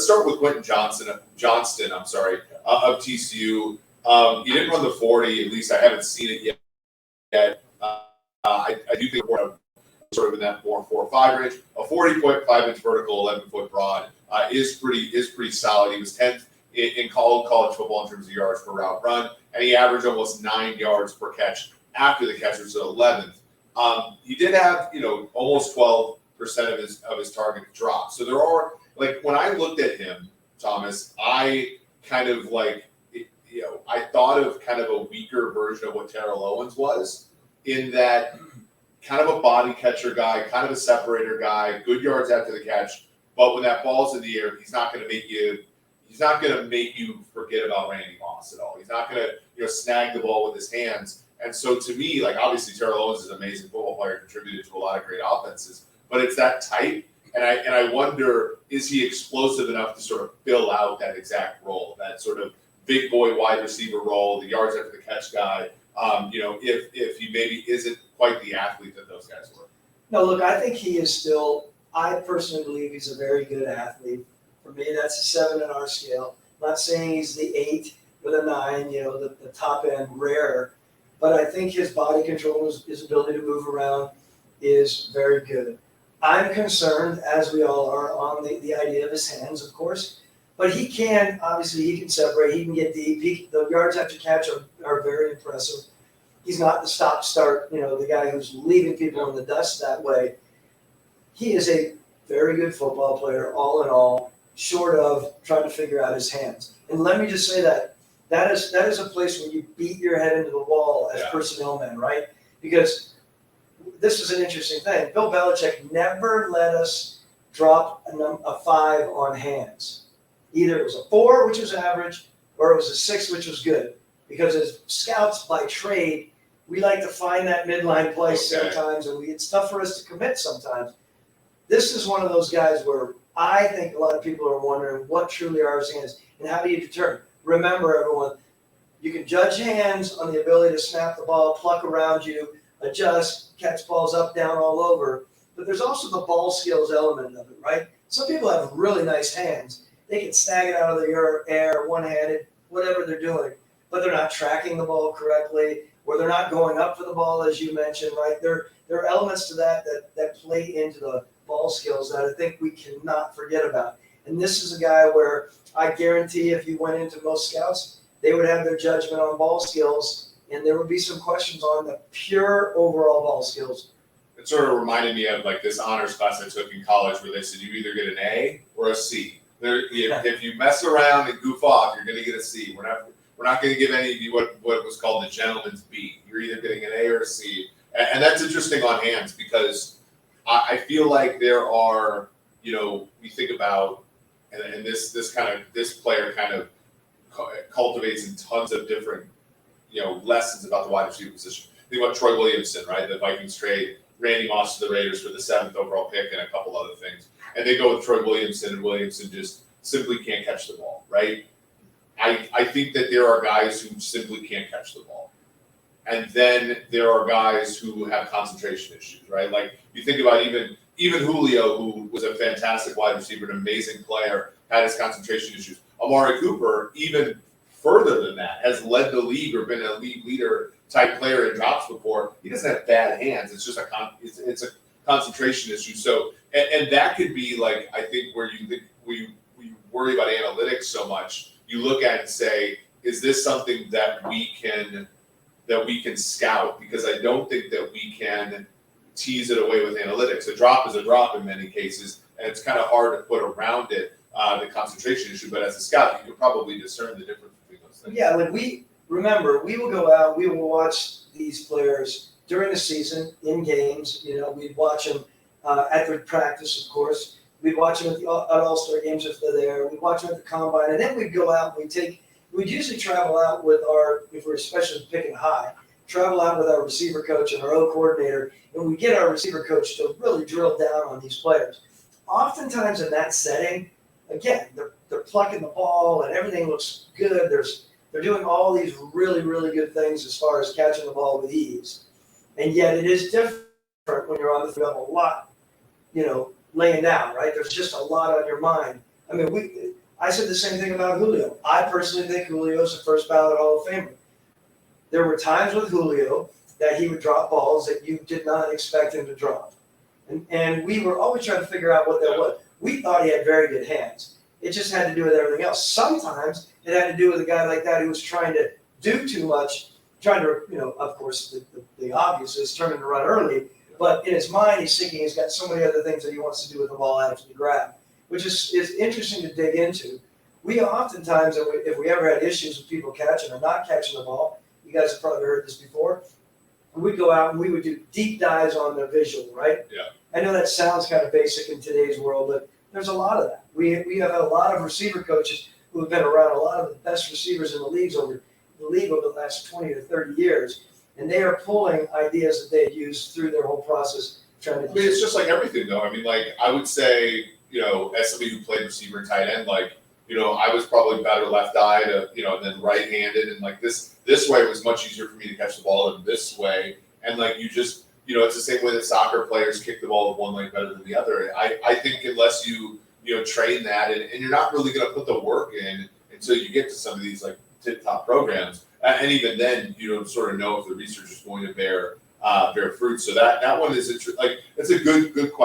let's start with Quentin Johnston, of TCU. He didn't run the 40, at least I haven't seen it yet. I do think we're sort of in that more 4.5 range. A 40.5-inch vertical, 11-foot broad is pretty solid. He was 10th in college football in terms of yards per route run, and he averaged almost 9 yards per catch after the catch, was 11th. He did have, almost 12% of his target drop. So there are, like, when I looked at him, Thomas, I kind of I thought of kind of a weaker version of what Terrell Owens was, in that kind of a body catcher guy, kind of a separator guy, good yards after the catch. But when that ball's in the air, he's not going to make you forget about Randy Moss at all. He's not going to, snag the ball with his hands. And so to me, obviously Terrell Owens is an amazing football player, contributed to a lot of great offenses, but it's that type. And I wonder, is he explosive enough to sort of fill out that exact role, that sort of big boy wide receiver role, the yards after the catch guy, if he maybe isn't quite the athlete that those guys were. No, look, I think he is still, I personally believe he's a very good athlete. For me, that's a 7 in our scale. I'm not saying he's the 8 with a 9, the top end rare, but I think his body control, his ability to move around is very good. I'm concerned, as we all are, on the idea of his hands, of course. But he can separate, he can get deep. The yards after catch are very impressive. He's not the stop-start, the guy who's leaving people in the dust that way. He is a very good football player, all in all, short of trying to figure out his hands. And let me just say that is a place where you beat your head into the wall as personnel men, right? Because this is an interesting thing. Bill Belichick never let us drop a 5 on hands. Either it was a 4, which was average, or it was a 6, which was good. Because as scouts by trade, we like to find that midline place sometimes, and it's tough for us to commit sometimes. This is one of those guys where I think a lot of people are wondering what truly are his hands, and how do you determine? Remember, everyone, you can judge hands on the ability to snap the ball, pluck around you, adjust, catch balls up, down, all over. But there's also the ball skills element of it, right? Some people have really nice hands. They can snag it out of the air, one-handed, whatever they're doing, but they're not tracking the ball correctly, or they're not going up for the ball, as you mentioned, right? There are elements to that play into the ball skills that I think we cannot forget about. And this is a guy where I guarantee if you went into most scouts, they would have their judgment on ball skills, and there would be some questions on the pure overall ball skills. It sort of reminded me of this honors class I took in college, where they said you either get an A or a C. If you mess around and goof off, you're going to get a C. We're not going to give any of you what was called the gentleman's B. You're either getting an A or a C. And that's interesting on hands, because I feel like there are, we think about, and this player kind of cultivates in tons of different, lessons about the wide receiver position. Think about Troy Williamson, right? The Vikings trade Randy Moss to the Raiders for the 7th overall pick and a couple other things. And they go with Troy Williamson, and Williamson just simply can't catch the ball, right? I think that there are guys who simply can't catch the ball. And then there are guys who have concentration issues, right? Like, you think about even Julio, who was a fantastic wide receiver, an amazing player, had his concentration issues. Amari Cooper, even further than that, has led the league or been a league leader type player in drops before. He doesn't have bad hands. It's just it's a concentration issue. So, and that could be I think where you worry about analytics so much. You look at it and say, is this something that we can scout? Because I don't think that we can tease it away with analytics. A drop is a drop in many cases, and it's kind of hard to put around it, the concentration issue. But as a scout, you can probably discern the difference between those things. Yeah, we will go out, we will watch these players during the season, in games. We'd watch them at their practice, of course. We'd watch them at All-Star games if they're there. We'd watch them at the Combine. And then we'd go out and we'd usually travel out with if we're especially picking high, travel out with our receiver coach and our O coordinator, and we get our receiver coach to really drill down on these players. Oftentimes in that setting, again, they're plucking the ball and everything looks good. They're doing all these really, really good things as far as catching the ball with ease. And yet it is different when you're on the field a lot, laying down, right? There's just a lot on your mind. I mean, I said the same thing about Julio. I personally think Julio's a first ballot Hall of Famer. There were times with Julio that he would drop balls that you did not expect him to drop. And we were always trying to figure out what that was. We thought he had very good hands. It just had to do with everything else. Sometimes it had to do with a guy like that who was trying to do too much, trying to, of course, the obvious is turning to run early. But in his mind, he's thinking he's got so many other things that he wants to do with the ball after the grab, which is interesting to dig into. We oftentimes, if we ever had issues with people catching or not catching the ball, you guys have probably heard this before, we'd go out and we would do deep dives on their visual, right? Yeah. I know that sounds kind of basic in today's world, but there's a lot of that. We have had a lot of receiver coaches who have been around a lot of the best receivers in the league over the last 20 to 30 years, and they are pulling ideas that they had used through their whole process. Trying to I mean, it's just like everything, though. I mean, like, I would say, as somebody who played receiver and tight end, like, I was probably better left-eyed, than right-handed, and like this way was much easier for me to catch the ball than this way. And like you just, it's the same way that soccer players kick the ball with one leg better than the other. I think unless you train that, and you're not really going to put the work in until you get to some of these like tip-top programs, and even then you don't sort of know if the research is going to bear fruit. So that one is it's a good question.